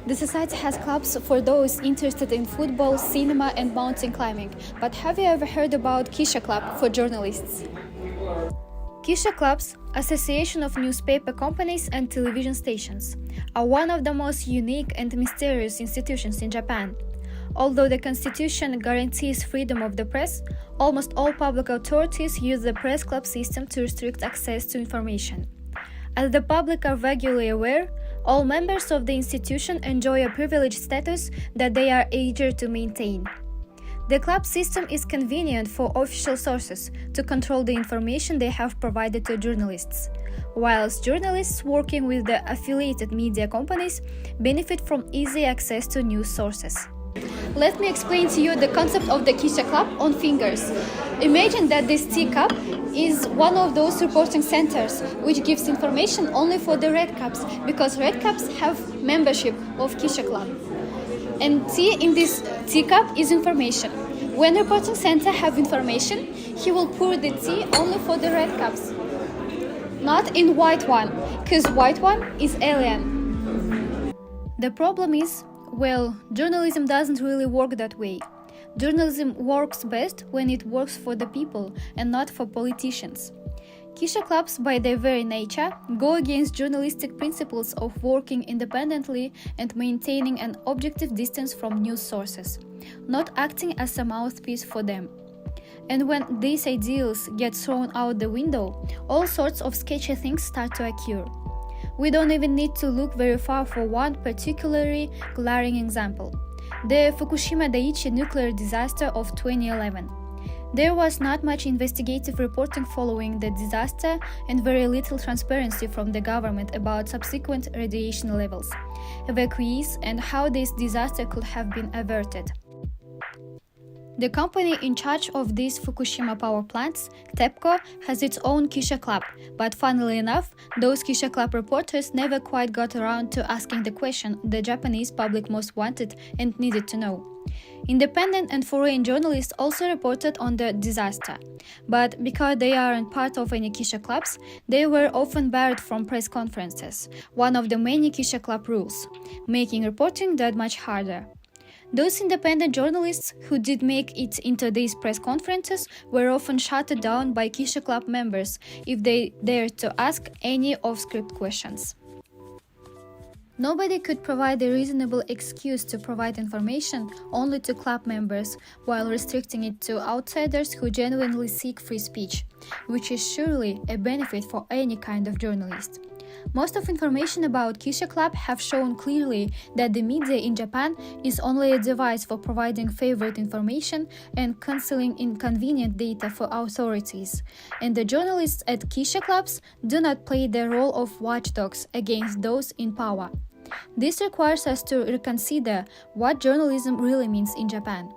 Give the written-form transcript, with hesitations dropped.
The society has clubs for those interested in football, cinema, and mountain climbing. But have you ever heard about Kisha Club for journalists? Kisha Clubs, Association of Newspaper Companies and Television Stations, are one of the most unique and mysterious institutions in Japan. Although the constitution guarantees freedom of the press, almost all public authorities use the press club system to restrict access to information. As the public are regularly aware, all members of the institution enjoy a privileged status that they are eager to maintain. The club system is convenient for official sources to control the information they have provided to journalists, whilst journalists working with the affiliated media companies benefit from easy access to news sources. Let me explain to you the concept of the Kisha Club on fingers. Imagine that this teacup is one of those reporting centers which gives information only for the red cups, because red cups have membership of Kisha Club. And tea in this teacup is information. When reporting center have information, he will pour the tea only for the red cups, not in white one, because white one is alien. The problem is, well, journalism doesn't really work that way. Journalism works best when it works for the people and not for politicians. Kisha clubs, by their very nature, go against journalistic principles of working independently and maintaining an objective distance from news sources, not acting as a mouthpiece for them. And when these ideals get thrown out the window, all sorts of sketchy things start to occur. We don't even need to look very far for one particularly glaring example: the Fukushima Daiichi nuclear disaster of 2011. There was not much investigative reporting following the disaster and very little transparency from the government about subsequent radiation levels, evacuees, and how this disaster could have been averted. The company in charge of these Fukushima power plants, TEPCO, has its own Kisha Club, but funnily enough, those Kisha Club reporters never quite got around to asking the question the Japanese public most wanted and needed to know. Independent and foreign journalists also reported on the disaster, but because they aren't part of any Kisha clubs, they were often barred from press conferences, one of the many Kisha Club rules, making reporting that much harder. Those independent journalists who did make it into these press conferences were often shut down by Kisha Club members if they dared to ask any off-script questions. Nobody could provide a reasonable excuse to provide information only to club members while restricting it to outsiders who genuinely seek free speech, which is surely a benefit for any kind of journalist. Most of information about Kisha Club have shown clearly that the media in Japan is only a device for providing favored information and concealing inconvenient data for authorities, and the journalists at Kisha Clubs do not play the role of watchdogs against those in power. This requires us to reconsider what journalism really means in Japan.